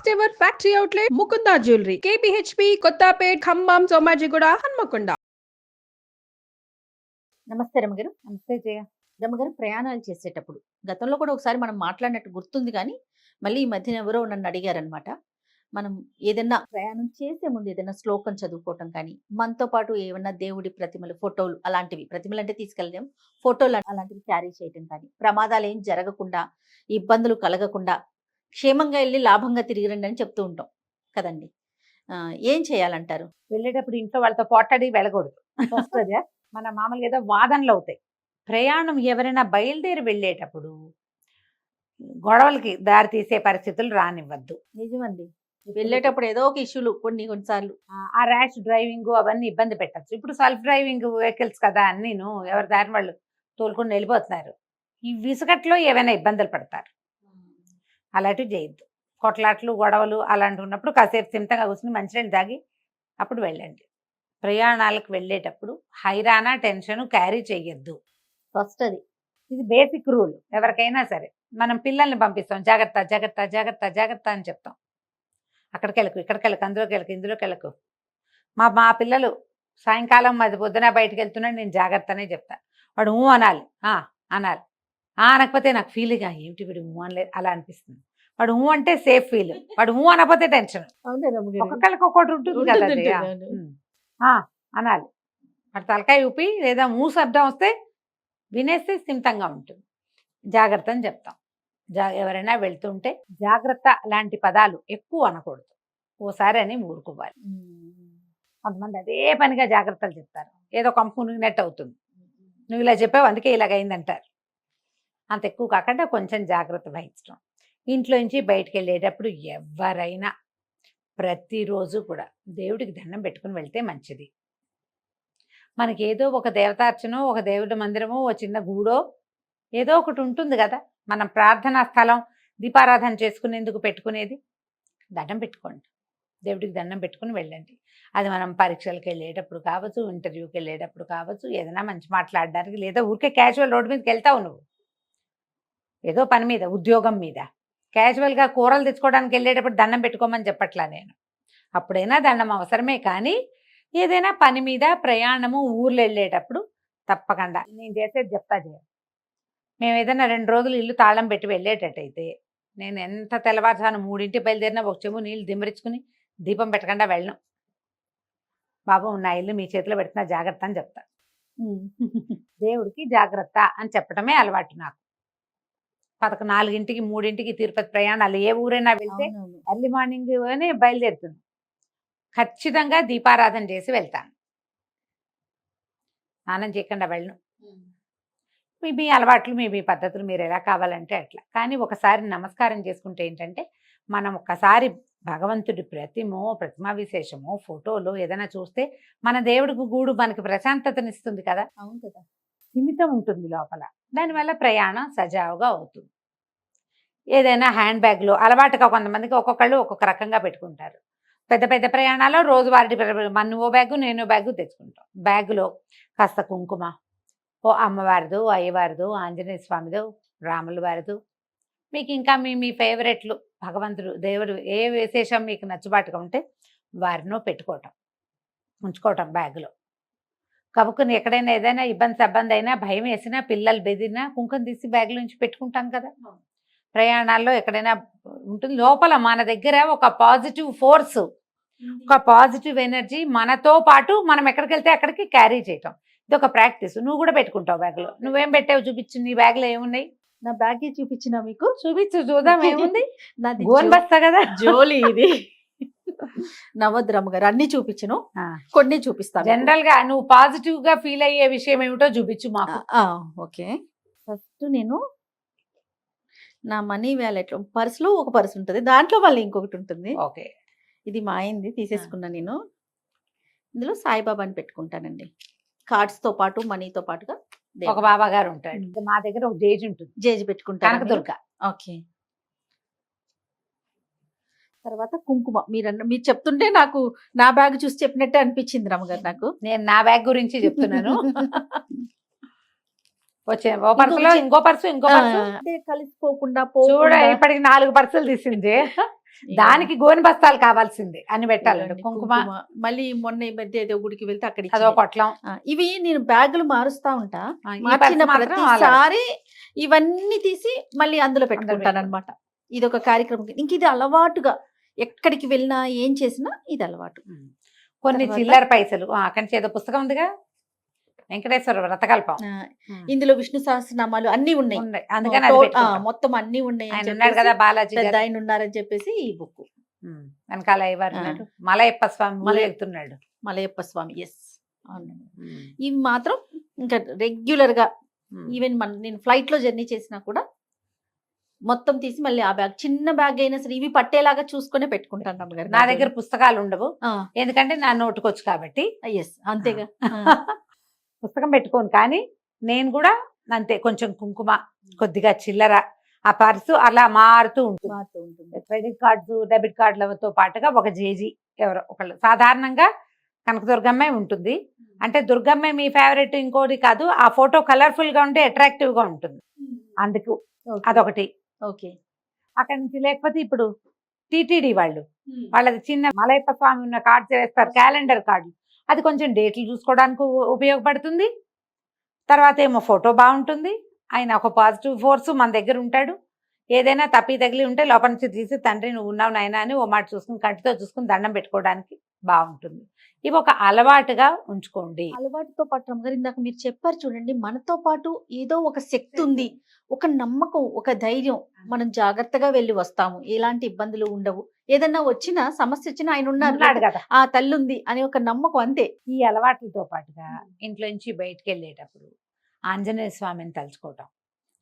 First ever factory outlet Mukunda jewellery KPHB Kothapet Khammam Somajiguda Hanamkonda. నమస్తే రమగారు. నమస్తే జయ. రమగారు, ప్రయాణాలు చేసేటప్పుడు గతంలో కూడా ఒకసారి మనం మాట్లాడినట్టు గుర్తుంది, కానీ మళ్ళీ ఈ మధ్యన ఎవరో నన్ను అడిగారనమాట. మనం ఏదైనా ప్రయాణం చేసే ముందు ఏదైనా శ్లోకం చదువుకోవటం కానీ, మనతో పాటు ఏమన్నా దేవుడి ప్రతిమలు, ఫోటోలు అలాంటివి, ప్రతిమలు అంటే తీసుకెళ్ళలేం, ఫోటోలు అలాంటివి క్యారీ చేయటం కానీ, ప్రమాదాలు ఏం జరగకుండా, ఇబ్బందులు కలగకుండా క్షేమంగా వెళ్ళి లాభంగా తిరిగి రండి అని చెప్తూ ఉంటాం కదండి. ఏం చేయాలంటారు? వెళ్ళేటప్పుడు ఇంట్లో వాళ్ళతో పోట్లాడి వెళ్ళకూడదు. ఫస్ట్ అదే మన మామూలుగా ఏదో వాదనలు అవుతాయి. ప్రయాణం ఎవరైనా బయలుదేరి వెళ్ళేటప్పుడు గొడవలకి దారి తీసే పరిస్థితులు రానివ్వద్దు. నిజమండి, వెళ్ళేటప్పుడు ఏదో ఒక ఇష్యూలు కొన్నిసార్లు ఆ ర్యాష్ డ్రైవింగ్ అవన్నీ ఇబ్బంది పెట్టచ్చు. ఇప్పుడు సెల్ఫ్ డ్రైవింగ్ వెహికల్స్ కదా అన్నీను, ఎవరి దారి వాళ్ళు తోలుకొని వెళ్ళిపోతున్నారు. ఈ విసుగట్లో ఏవైనా ఇబ్బందులు పడతారు. అలాంటివి చేయొద్దు. కొట్లాట్లు గొడవలు అలాంటివి ఉన్నప్పుడు కాసేపు సిమితంగా కూర్చుని మంచినీళ్ళు తాగి అప్పుడు వెళ్ళండి. ప్రయాణాలకు వెళ్ళేటప్పుడు హైరానా టెన్షన్ క్యారీ చేయొద్దు. ఫస్ట్ అది ఇది బేసిక్ రూల్. ఎవరికైనా సరే మనం పిల్లల్ని పంపిస్తాం, జాగ్రత్త జాగ్రత్త జాగ్రత్త జాగ్రత్త అని చెప్తాం. అక్కడికి వెళ్ళకు, ఇక్కడికి వెళ్ళకు, అందులోకి వెళ్ళకు, ఇందులోకి వెళ్ళకు. మా పిల్లలు సాయంకాలం అది పొద్దున బయటకు వెళ్తున్నాడు, నేను జాగ్రత్తనే చెప్తాను. వాడు అనాలి, అనాలి. అనకపోతే నాకు ఫీలింగ్ ఏమిటి వీడు అనలేదు అలా అనిపిస్తుంది. వాడు అంటే సేఫ్ ఫీల్, వాడు అనకపోతే టెన్షన్. ఒక్కొక్కరికి ఒక్కొక్కటి ఉంటుంది కదా. అనాలి. వాడు తలకాయ ఊపి లేదా శబ్దం వస్తే వినేస్తే స్థిమితంగా ఉంటుంది. జాగ్రత్త అని చెప్తాం. ఎవరైనా వెళ్తుంటే జాగ్రత్త లాంటి పదాలు ఎక్కువ అనకూడదు. ఓసారి అని ఊరుకోవాలి. కొంతమంది అదే పనిగా జాగ్రత్తలు చెప్తారు, ఏదో కంపు మునిగినట్టు అవుతుంది. నువ్వు ఇలా చెప్పావు అందుకే ఇలాగైందంటారు. అంత ఎక్కువ కాకుండా కొంచెం జాగ్రత్త వహించడం. ఇంట్లో నుంచి బయటికి వెళ్ళేటప్పుడు ఎవరైనా ప్రతిరోజు కూడా దేవుడికి దండం పెట్టుకుని వెళ్తే మంచిది. మనకి ఏదో ఒక దేవతార్చనో, ఒక దేవుడి మందిరమో, ఓ చిన్న గూడో ఏదో ఒకటి ఉంటుంది కదా. మనం ప్రార్థనా స్థలం దీపారాధన చేసుకునేందుకు పెట్టుకునేది. దండం పెట్టుకోండి, దేవుడికి దండం పెట్టుకుని వెళ్ళండి. అది మనం పరీక్షలకు వెళ్ళేటప్పుడు కావచ్చు, ఇంటర్వ్యూకి వెళ్ళేటప్పుడు కావచ్చు, ఏదైనా మంచి మాట్లాడడానికి, లేదా ఊరికే క్యాజువల్ రోడ్డు మీదకి వెళ్తావు నువ్వు ఏదో పని మీద, ఉద్యోగం మీద, క్యాజువల్గా కూరలు తెచ్చుకోవడానికి వెళ్ళేటప్పుడు దండం పెట్టుకోమని చెప్పట్లా నేను. అప్పుడైనా దండం అవసరమే, కానీ ఏదైనా పని మీద ప్రయాణము ఊర్లు వెళ్ళేటప్పుడు తప్పకుండా నేను చేసేది చెప్తా చేయాలి. మేము ఏదైనా 2 రోజులు ఇల్లు తాళం పెట్టి వెళ్ళేటట్టయితే నేను ఎంత తెల్లవారుజాను 3ంటికి బయలుదేరినా ఒక చెంబు నీళ్ళు దిమ్మరించుకుని దీపం పెట్టకుండా వెళ్ళను. బాబు నా ఇల్లు మీ చేతిలో పెడుతున్నా జాగ్రత్త అని చెప్తా. దేవుడికి జాగ్రత్త అని చెప్పడమే అలవాటు నాకు. 4ంటికి 3ంటికి తిరుపతి ప్రయాణాలు ఏ ఊరైనా వెళ్తే ఎర్లీ మార్నింగ్ బయలుదేరుతుంది. ఖచ్చితంగా దీపారాధన చేసి వెళ్తాను. స్నానం చేయకుండా వెళ్ళను. మీ అలవాట్లు, మీ పద్ధతులు మీరు ఎలా కావాలంటే అట్లా. కానీ ఒకసారి నమస్కారం చేసుకుంటే ఏంటంటే, మనం ఒక్కసారి భగవంతుడి ప్రతిమా విశేషమో, ఫోటోలో ఏదైనా చూస్తే మన దేవుడికి గూడు మనకి ప్రశాంతతనిస్తుంది కదా. అవును కదా, స్థిమితం ఉంటుంది లోపల. దానివల్ల ప్రయాణం సజావుగా అవుతుంది. ఏదైనా హ్యాండ్ బ్యాగ్లో అలవాటుగా కొంతమందికి ఒక్కొక్కళ్ళు ఒక్కొక్క రకంగా పెట్టుకుంటారు. పెద్ద పెద్ద ప్రయాణాల్లో రోజువారీ మన బ్యాగు నేను బ్యాగు తెచ్చుకుంటాం. బ్యాగులో కాస్త కుంకుమ, ఓ అమ్మవారిదో, అయ్యవారిదో, ఆంజనేయ స్వామిదో, రాముల వారిదో, మీకు ఇంకా మీ ఫేవరెట్లు భగవంతుడు దేవుడు ఏ విశేషం మీకు నచ్చుబాటుగా ఉంటే వారినో పెట్టుకోవటం, ఉంచుకోవటం బ్యాగులో. కబుక్కుని ఎక్కడైనా ఏదైనా ఇబ్బంది అయినా, భయం వేసినా, పిల్లలు బెదిరినా కుంకుమ తీసి బ్యాగులో నుంచి పెట్టుకుంటాం కదా. ప్రయాణాల్లో ఎక్కడైనా ఉంటుంది లోపల మన దగ్గర ఒక పాజిటివ్ ఫోర్స్, ఒక పాజిటివ్ ఎనర్జీ మనతో పాటు మనం ఎక్కడికి వెళ్తే అక్కడికి క్యారీ చేయటం. ఇది ఒక ప్రాక్టీస్. నువ్వు కూడా పెట్టుకుంటావు బ్యాగ్లో. నువ్వేం పెట్టావు చూపించు, నీ బ్యాగ్లో ఏమున్నాయి? నా బ్యాగ్ చూపించిన మీకు చూపించు, చూద్దాం ఏముంది. గోన్ బస్తా కదా జోలి ఇది. నవద్రమ్మ గారు అన్ని చూపించను, కొన్ని చూపిస్తాను. జనరల్ గా నువ్వు పాజిటివ్ గా ఫీల్ అయ్యే విషయం ఏమిటో చూపించు మాకు. ఓకే, ఫస్ట్ నేను నా మనీ వ్యాలెట్ పర్సులో ఒక పర్సు ఉంటుంది, దాంట్లో మళ్ళీ ఇంకొకటి ఉంటుంది. ఓకే, ఇది మా అయింది తీసేసుకున్నా నేను. ఇందులో సాయిబాబాని పెట్టుకుంటానండి, కార్డ్స్ తో పాటు మనీతో పాటుగా. ఒక బాబా గారు ఉంటాడు. మా దగ్గర ఒక జేజి ఉంటుంది, జేజి పెట్టుకుంటాను. కనకదుర్గ. ఓకే, తర్వాత కుంకుమ. మీరు చెప్తుంటే నాకు నా బ్యాగ్ చూసి చెప్పినట్టే అనిపించింది రమ్మగారు. నాకు నేను నా బ్యాగ్ గురించి చెప్తున్నాను. వచ్చే ఓ పర్సులో ఇంకో పర్సు, ఇంకో పర్సు కలిసిపోకుండా చూడ. ఇప్పటికి 4 పర్సులు తీసింది. దానికి గోని బస్తాలు కావాల్సిందే అని పెట్టాలండి. ఇదిగోండి కుంకుమ మళ్ళీ మొన్న ఈ మధ్య ఏదో గుడికి వెళ్తే అక్కడ అదో ఇచ్చినాయి. పొట్లం. ఇవి నేను బ్యాగులు మారుస్తా ఉంటా. ఈ మార్చిన పర్స్ మాత్రం అలాగే. ప్రతిసారి ఇవన్నీ తీసి మళ్ళీ అందులో పెట్టుకుంటాను పెట్టుకుంటా. అనమాట. ఇది ఒక కార్యక్రమం. ఇంక ఇది అలవాటుగా ఎక్కడికి వెళ్ళినా ఏం చేసినా ఇది అలవాటు. కొన్ని తర్వాత? చిల్లర పైసలు అక్కడి నుంచి ఏదో పుస్తకం ఉందిగా, వెంకటేశ్వర వ్రతకల్పం. ఆ, ఇందులో విష్ణు సహస్రనామాలు అన్నీ ఉన్నాయి. ఉన్నాయి. అందుకని అది పెట్టుకుంటాం. మొత్తం అన్నీ ఉన్నాయి అని ఆయన ఉన్నాడు కదా చెప్పేసి, బాలాజీ పెద్ద గారు. ఆయన ఉన్నారని చెప్పేసి ఈ బుక్. వెనకాల ఎవరు ఉన్నాడు? మలయప్ప స్వామి మలయ- వెళ్తున్నాడు. మలయప్ప స్వామి. ఎస్, అవునండి. ఇవి మాత్రం ఇంకా రెగ్యులర్ గా ఈవెన్ నేను ఫ్లైట్ లో జర్నీ చేసినా కూడా మొత్తం తీసి మళ్ళీ ఆ బ్యాగ్, చిన్న బ్యాగ్ అయినా సరే ఇవి పట్టేలాగా చూసుకునే పెట్టుకుంటాను అమ్మగారు. నా దగ్గర పుస్తకాలు ఉండవు, ఎందుకంటే నా నోటుకొచ్చు కాబట్టి. ఎస్, అంతేగా. పుస్తకం పెట్టుకోను, కానీ నేను కూడా అంతే, కొంచెం కుంకుమ, కొద్దిగా చిల్లర, ఆ పర్సు అలా మారుతూ ఉంటుంది. మారుతూ ఉంటుంది. క్రెడిట్ కార్డ్స్, డెబిట్ కార్డులతో పాటుగా ఒక జేజీ ఎవరో ఒకళ్ళు, సాధారణంగా కనకదుర్గమ్మే ఉంటుంది. అంటే దుర్గమ్మే మీ ఫేవరెట్ ఇంకోటి కాదు, ఆ ఫోటో కలర్ఫుల్ గా ఉంటే అట్రాక్టివ్ గా ఉంటుంది, అందుకు అదొకటి. ఓకే. అక్కడి నుంచి లేకపోతే ఇప్పుడు టీటీడీ వాళ్ళది చిన్న మలయప్ప స్వామి ఉన్న కార్డ్స్ వేస్తారు, క్యాలెండర్ కార్డు. అది కొంచెం డేట్లు చూసుకోవడానికి ఉపయోగపడుతుంది. తర్వాత ఏమో ఫోటో బాగుంటుంది, ఆయన ఒక పాజిటివ్ ఫోర్స్ మన దగ్గర ఉంటాడు. ఏదైనా తప్పి తగిలి ఉంటే లోపల నుంచి తీసి, తండ్రి నువ్వు ఉన్నావు నాయనా అని ఓ మాట చూసుకుని కంటితో చూసుకుని దండం పెట్టుకోవడానికి బాగుంటుంది. ఇవి ఒక అలవాటుగా ఉంచుకోండి. అలవాటుతో పాటు అమ్మగారు ఇందాక మీరు చెప్పారు చూడండి, మనతో పాటు ఏదో ఒక శక్తి ఉంది, ఒక నమ్మకం, ఒక ధైర్యం. మనం జాగ్రత్తగా వెళ్ళి వస్తాము, ఎలాంటి ఇబ్బందులు ఉండవు. ఏదన్నా వచ్చినా సమస్య వచ్చినా ఆయన ఉన్నాడు ఉన్నారు, కదా. ఆ తల్లి ఉంది అనే ఒక నమ్మకం, అంతే. ఈ అలవాట్లతో పాటుగా ఇంట్లో నుంచి బయటికి వెళ్ళేటప్పుడు ఆంజనేయ స్వామిని తలుచుకోవటం,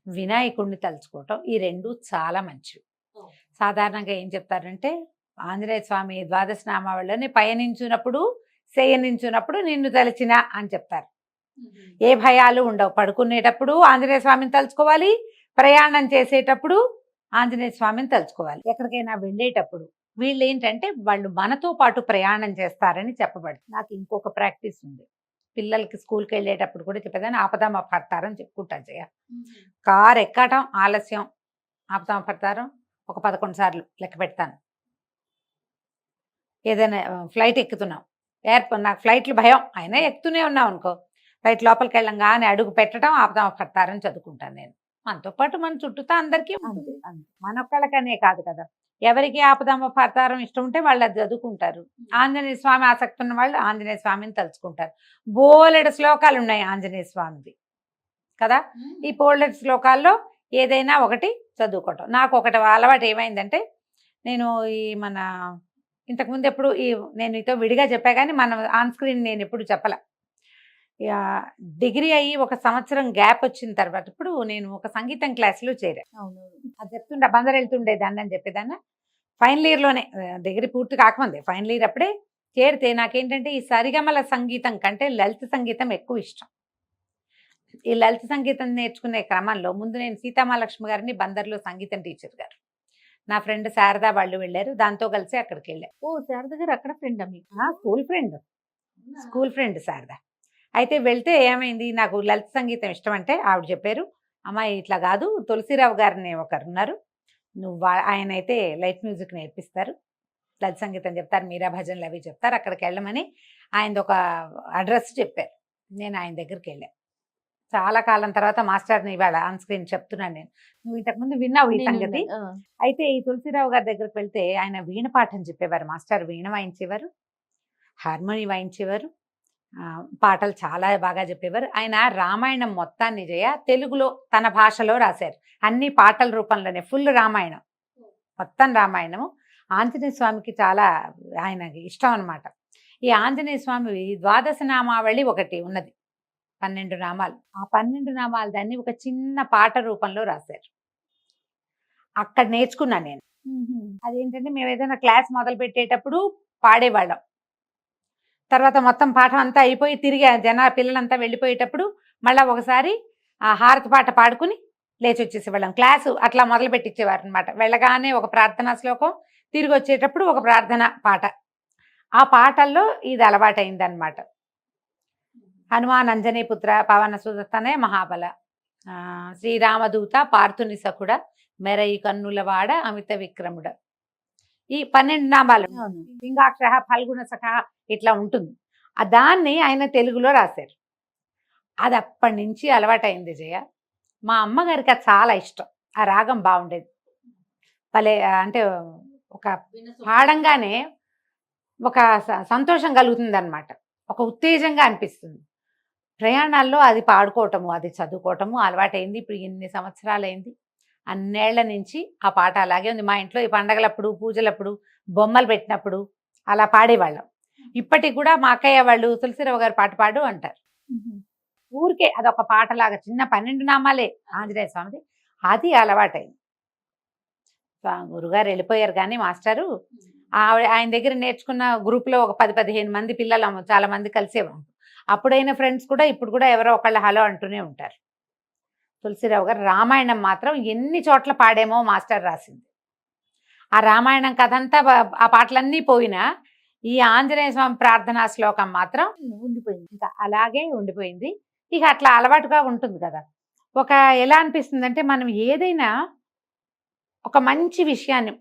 వినాయకుడిని తలుచుకోవటం, ఈ రెండు చాలా మంచివి. సాధారణంగా ఏం చెప్తారంటే, ఆంజనేయ స్వామి ద్వాదశ నామావళిలోని పయనించున్నప్పుడు, శయనించున్నప్పుడు నిన్ను తలచిన అని చెప్తారు. ఏ భయాలు ఉండవు. పడుకునేటప్పుడు ఆంజనేయ స్వామిని తలుచుకోవాలి, ప్రయాణం చేసేటప్పుడు ఆంజనేయ స్వామిని తలుచుకోవాలి. ఎక్కడికైనా వెళ్ళేటప్పుడు వీళ్ళు ఏంటంటే వాళ్ళు మనతో పాటు ప్రయాణం చేస్తారని చెప్పబడుతుంది. నాకు ఇంకొక ప్రాక్టీస్ ఉంది, పిల్లలకి స్కూల్కి వెళ్ళేటప్పుడు కూడా చెప్పేదాన్ని, ఆపదామ పడతారని చెప్పుకుంటాను. జయ కారు ఎక్కటం ఆలస్యం, ఆపదామ పడతారం ఒక 11 సార్లు లెక్క పెడతాను. ఏదైనా ఫ్లైట్ ఎక్కుతున్నాం, నాకు ఫ్లైట్లు భయం అయినా ఎక్కుతూనే ఉన్నాం అనుకో, ఫ్లైట్ లోపలికి వెళ్ళంగానే అడుగు పెట్టడం ఆపదామ పడతారని చదువుకుంటాను నేను. మనతో పాటు మన చుట్టూతా అందరికీ ఉంటుంది. మనొక్కళ్ళకనే కాదు కదా, ఎవరికి ఆపదామ పడతారం ఇష్టం ఉంటే వాళ్ళు అది చదువుకుంటారు. ఆంజనేయ స్వామి ఆసక్తి ఉన్న వాళ్ళు ఆంజనేయ స్వామిని తలుచుకుంటారు. బోలెడు శ్లోకాలు ఉన్నాయి ఆంజనేయ స్వామిది కదా. ఈ బోలెడు శ్లోకాల్లో ఏదైనా ఒకటి చదువుకోవటం. నాకు ఒకటి అలవాటు ఏమైందంటే, నేను ఈ మన ఇంతకుముందు ఎప్పుడు నేను మీతో విడిగా చెప్పా కానీ మన ఆన్ స్క్రీన్ నేను ఎప్పుడు చెప్పలే. డిగ్రీ అయ్యి 1 సంవత్సరం గ్యాప్ వచ్చిన తర్వాత ఇప్పుడు నేను ఒక సంగీతం క్లాస్లో చేరా. అది చెప్తుండే బందరు వెళ్తుండేదాన్ని అని చెప్పేదాన్ని. ఫైనల్ ఇయర్లోనే, డిగ్రీ పూర్తి కాకముందే ఫైనల్ ఇయర్ అప్పుడే చేరితే నాకేంటంటే ఈ సరిగమల సంగీతం కంటే లలిత సంగీతం ఎక్కువ ఇష్టం. ఈ లలిత సంగీతం నేర్చుకునే క్రమంలో ముందు నేను సీతామహాలక్ష్మి గారిని బందర్లో సంగీతం టీచర్ గారు, నా ఫ్రెండ్ శారదా వాళ్ళు వెళ్ళారు, దాంతో కలిసి అక్కడికి వెళ్ళారు. ఓ, శారద గారు అక్కడ ఫ్రెండ్ మీకు? School friend Sharada. అయితే వెళ్తే ఏమైంది, నాకు లలిత సంగీతం ఇష్టం అంటే ఆవిడ చెప్పారు, అమ్మాయి ఇట్లా కాదు, తులసిరావు గారిని ఒకరు ఉన్నారు, నువ్వు ఆయన అయితే లైట్ మ్యూజిక్ నేర్పిస్తారు, లలిత సంగీతం చెప్తారు, మీరా భజనలు అవి చెప్తారు, అక్కడికి వెళ్ళమని ఆయనది ఒక అడ్రస్ చెప్పారు. నేను ఆయన దగ్గరికి వెళ్ళాను. చాలా కాలం తర్వాత మాస్టర్ని ఇవాళ ఆన్ స్క్రీన్ చెప్తున్నాను నేను, నువ్వు ఇంతకుముందు విన్నావు ఈ సంగతి. అయితే ఈ తులసిరావు గారి దగ్గరికి వెళ్తే ఆయన వీణ పాఠం చెప్పేవారు. మాస్టర్ వీణ వాయించేవారు, హార్మోని వాయించేవారు, పాటలు చాలా బాగా చెప్పేవారు. ఆయన రామాయణం మొత్తాన్ని తెలుగులో తన భాషలో రాశారు, అన్ని పాటల రూపంలోనే, ఫుల్ రామాయణం, మొత్తం రామాయణము. ఆంజనేయ స్వామికి చాలా ఆయనకి ఇష్టం అనమాట. ఈ ఆంజనేయ స్వామి ద్వాదశ నామావళి ఒకటి ఉన్నది, 12 నామాలు. ఆ 12 నామాలు దాన్ని ఒక చిన్న పాట రూపంలో రాశారు. అక్కడ నేర్చుకున్నాను నేను. అదేంటంటే మేము ఏదైనా క్లాస్ మొదలు పెట్టేటప్పుడు పాడేవాళ్ళం, తర్వాత మొత్తం పాఠం అంతా అయిపోయి తిరిగి పిల్లలంతా వెళ్ళిపోయేటప్పుడు మళ్ళీ ఒకసారి ఆ హారతి పాట పాడుకుని లేచి వచ్చేసేవాళ్ళం. క్లాసు అట్లా మొదలు పెట్టించేవారు అనమాట. వెళ్ళగానే ఒక ప్రార్థనా శ్లోకం, తిరిగి వచ్చేటప్పుడు ఒక ప్రార్థన పాట. ఆ పాటల్లో ఇది అలవాటైందనమాట. హనుమాన్ అంజనీ పుత్ర పవన సుదతనే మహాబల, శ్రీరామదూత పార్థుని సఖుడ, మెరయి కన్నులవాడ అమిత విక్రముడ. ఈ 12 నామాలు అవును. లింగాక్షర ఫల్గుణ సఖ ఇట్లా ఉంటుంది. దాన్ని ఆయన తెలుగులో రాశారు. అది అప్పటి నుంచి అలవాటైంది జయ. మా అమ్మగారికి అది చాలా ఇష్టం. ఆ రాగం బాగుండేది. భలే అంటే ఒక పాడంగానే ఒక సంతోషం కలుగుతుంది అనమాట. ఒక ఉత్తేజంగా అనిపిస్తుంది. ప్రయాణాల్లో అది పాడుకోవటము, అది చదువుకోవటము అలవాటైంది. ఇప్పుడు ఎన్ని సంవత్సరాలైంది, అన్నేళ్ల నుంచి ఆ పాట అలాగే ఉంది. మా ఇంట్లో ఈ పండగలప్పుడు, పూజలప్పుడు, బొమ్మలు పెట్టినప్పుడు అలా పాడేవాళ్ళం. ఇప్పటికి కూడా మా అక్కయ్య వాళ్ళు తులసిరావు గారు పాట పాడు అంటారు. ఊరికే అదొక పాటలాగా చిన్న 12 నామాలే ఆంజనేయ స్వామిది, అది అలవాటైంది. గురుగారు వెళ్ళిపోయారు కానీ మాస్టరు ఆయన దగ్గర నేర్చుకున్న గ్రూప్లో ఒక 10-15 మంది పిల్లలు చాలా మంది కలిసేవాళ్ళు. అప్పుడైన ఫ్రెండ్స్ కూడా ఇప్పుడు కూడా ఎవరో ఒకళ్ళు హలో అంటూనే ఉంటారు. తులసిరావు గారు రామాయణం మాత్రం ఎన్ని చోట్ల పాడేమో మాస్టర్ రాసింది. ఆ రామాయణం కథ అంతా ఆ పాటలన్నీ పోయినా ఈ ఆంజనేయ స్వామి ప్రార్థనా శ్లోకం మాత్రం ఉండిపోయింది. ఇంకా అలాగే ఉండిపోయింది. ఇక అట్లా అలవాటుగా ఉంటుంది కదా. ఒక ఎలా అనిపిస్తుంది అంటే మనం ఏదైనా ఒక మంచి విషయాన్ని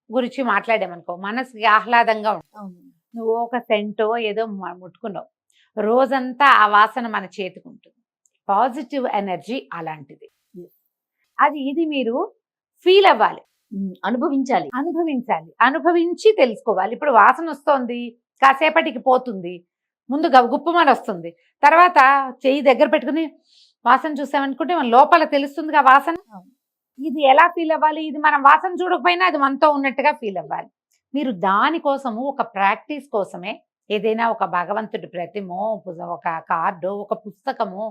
గురించి మాట్లాడామనుకో మనసుకి ఆహ్లాదంగా ఉంటుంది. అవును. నువ్వు ఒక సెంటో ఏదో ముట్టుకున్నావు, రోజంతా ఆ వాసన మన చేతికి ఉంటుంది. పాజిటివ్ ఎనర్జీ అలాంటిది. ఇది మీరు ఫీల్ అవ్వాలి, అనుభవించాలి. అనుభవించి తెలుసుకోవాలి. ఇప్పుడు వాసన వస్తోంది, కాసేపటికి పోతుంది, ముందు గుప్పమని వస్తుంది, తర్వాత చెయ్యి దగ్గర పెట్టుకుని వాసన చూసామనుకుంటే మన లోపల తెలుస్తుందిగా వాసన. ఇది ఎలా ఫీల్ అవ్వాలి? ఇది మనం వాసన చూడకపోయినా అది మనతో ఉన్నట్టుగా ఫీల్ అవ్వాలి. మీరు దానికోసము ఒక ప్రాక్టీస్ కోసమే ఏదైనా ఒక భగవంతుడి ప్రతిమో, ఒక కార్డో, ఒక పుస్తకమో,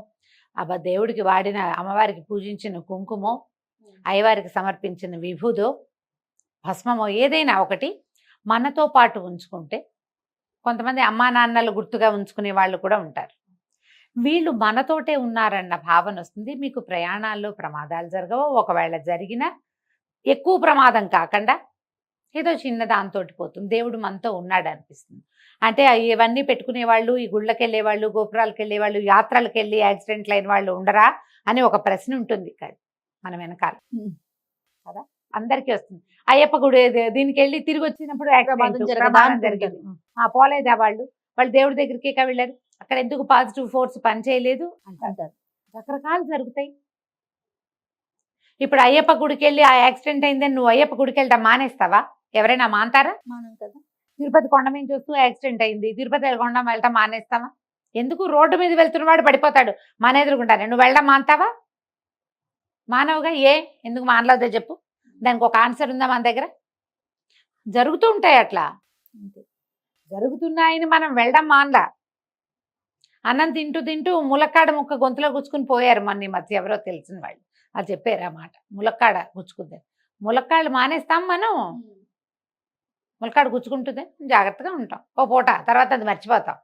దేవుడికి వాడిన అమ్మవారికి పూజించిన కుంకుమో, అయ్యవారికి సమర్పించిన విభూదో, భస్మమో ఏదైనా ఒకటి మనతో పాటు ఉంచుకుంటే, కొంతమంది అమ్మా నాన్నలు గుర్తుగా ఉంచుకునే వాళ్ళు కూడా ఉంటారు. వీళ్ళు మనతోటే ఉన్నారన్న భావన వస్తుంది. మీకు ప్రయాణాల్లో ప్రమాదాలు జరగవు. ఒకవేళ జరిగినా ఎక్కువ ప్రమాదం కాకుండా ఏదో చిన్న దాంతో పోతుంది. దేవుడు మనతో ఉన్నాడు అనిపిస్తుంది. అంటే ఇవన్నీ పెట్టుకునే వాళ్ళు, ఈ గుళ్ళకి వెళ్ళే వాళ్ళు, గోపురాలకు వెళ్ళే వాళ్ళు, యాత్రలకు వెళ్ళి యాక్సిడెంట్లు అయిన వాళ్ళు ఉండరా అని ఒక ప్రశ్న ఉంటుంది మన వెనకాల కదా. అందరికీ వస్తుంది. అయ్యప్ప గుడి దీనికి వెళ్ళి తిరిగి వచ్చినప్పుడు ప్రమాదం జరిగింది, పోలేదా వాళ్ళు దేవుడి దగ్గరికి వెళ్ళారు, అక్కడ ఎందుకు పాజిటివ్ ఫోర్స్ పని చేయలేదు అంటారు. రకరకాలు జరుగుతాయి. ఇప్పుడు అయ్యప్ప గుడికి వెళ్ళి ఆ యాక్సిడెంట్ అయిందని నువ్వు అయ్యప్ప గుడికి వెళ్ళడం మానేస్తావా? ఎవరైనా మానతారా? మానం కదా. తిరుపతి కొండ మీద చూస్తూ యాక్సిడెంట్ అయింది, తిరుపతి కొండ వెళ్ళటం మానేస్తావా? ఎందుకు? రోడ్డు మీద వెళ్తున్నవాడు పడిపోతాడు, మన ఎదురుకుంటానే, నువ్వు వెళ్ళడం మానతావా? మానవుగా ఎందుకు మానలేదో చెప్పు. దానికి ఒక ఆన్సర్ ఉందా మన దగ్గర? జరుగుతూ ఉంటాయి అట్లా. జరుగుతున్నాయని మనం వెళ్ళడం మానలా. అన్నం తింటూ తింటూ ములక్కాడ ముక్క గొంతులో గుచ్చుకుని పోయారు మన ఈ మధ్య ఎవరో తెలిసిన వాళ్ళు. అది చెప్పారు ఆ మాట, ములక్కాడ గుచ్చుకుంది. ములక్కాళ్ళు మానేస్తాం మనం? ములక్కాడ గుచ్చుకుంటుంది, జాగ్రత్తగా ఉంటాం ఓ పూట, తర్వాత అది మర్చిపోతాం.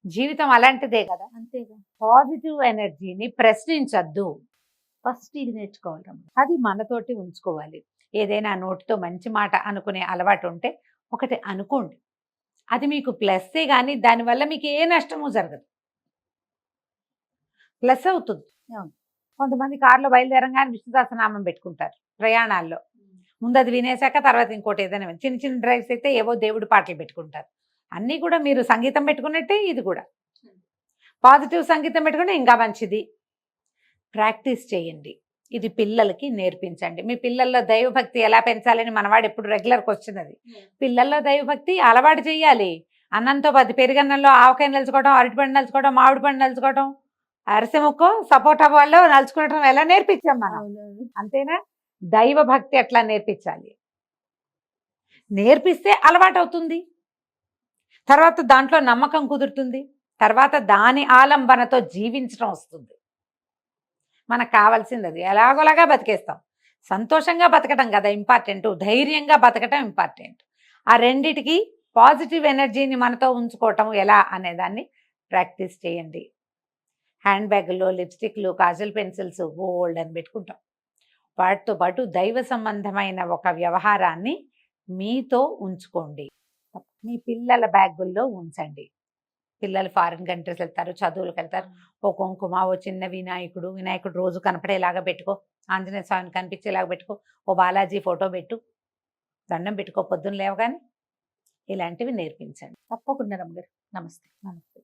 జీవితం అలాంటిదే కదా. అంతేగా. పాజిటివ్ ఎనర్జీని ప్రశ్నించద్దు. ఫస్ట్ ఇది నేర్చుకోవాలి. అది మనతోటి ఉంచుకోవాలి. ఏదైనా నోటితో మంచి మాట అనుకునే అలవాటు ఉంటే ఒకటి అనుకోండి, అది మీకు ప్లస్సే కానీ దానివల్ల మీకు ఏ నష్టము జరగదు, ప్లస్ అవుతుంది. కొంతమంది కారులో బయలుదేరంగానే విష్ణుదాసనామం పెట్టుకుంటారు ప్రయాణాల్లో. ముందు అది వినేశాక తర్వాత ఇంకోటి ఏదైనా చిన్న చిన్న డ్రైవ్స్ అయితే ఏవో దేవుడి పాటలు పెట్టుకుంటారు. అన్నీ కూడా మీరు సంగీతం పెట్టుకున్నట్టే ఇది కూడా పాజిటివ్ సంగీతం పెట్టుకుంటే ఇంకా మంచిది. ప్రాక్టీస్ చేయండి, ఇది పిల్లలకి నేర్పించండి. మీ పిల్లల్లో దైవభక్తి ఎలా పెంచాలని మనవాడు ఎప్పుడు రెగ్యులర్ క్వశ్చన్ అది. పిల్లల్లో దైవభక్తి అలవాటు చేయాలి. అన్నంతో పెరుగన్నంలో ఆవకాయ నలుచుకోవడం, అరటిపండు నలుచుకోవడం, మామిడి పండు నలుచుకోవడం, అరిసె ముక్కో సపోటా వాళ్ళు నలుచుకోవడం ఎలా నేర్పించాం మనం, అంతేనా? దైవభక్తి అట్లా నేర్పించాలి. నేర్పిస్తే అలవాటు అవుతుంది, తర్వాత దాంట్లో నమ్మకం కుదురుతుంది, తర్వాత దాని ఆలంబనతో జీవించడం వస్తుంది. మనకు కావాల్సింది అది. ఎలాగోలాగా బతికేస్తాం, సంతోషంగా బతకటం కదా ఇంపార్టెంట్, ధైర్యంగా బతకటం ఇంపార్టెంట్. ఆ రెండిటికి పాజిటివ్ ఎనర్జీని మనతో ఉంచుకోవటం ఎలా అనేదాన్ని ప్రాక్టీస్ చేయండి. హ్యాండ్ బ్యాగుల్లో లిప్స్టిక్లు, కాజల్ పెన్సిల్స్ గోల్డ్ అని పెట్టుకుంటాం. వాటితో పాటు దైవ సంబంధమైన ఒక వ్యవహారాన్ని మీతో ఉంచుకోండి. మీ పిల్లల బ్యాగుల్లో ఉంచండి. పిల్లలు ఫారిన్ కంట్రీస్ వెళ్తారు, చదువులకు వెళ్తారు, ఓ కుంకుమ, ఓ చిన్న వినాయకుడు రోజు కనపడేలాగా పెట్టుకో, ఆంజనేయ స్వామిని కనిపించేలాగా పెట్టుకో, ఓ బాలాజీ ఫోటో పెట్టు, దండం పెట్టుకో పొద్దున్న లేవగానే ఇలాంటివి నేర్పించండి. తప్పకుండా రమ్మగారు. నమస్తే. నమస్తే.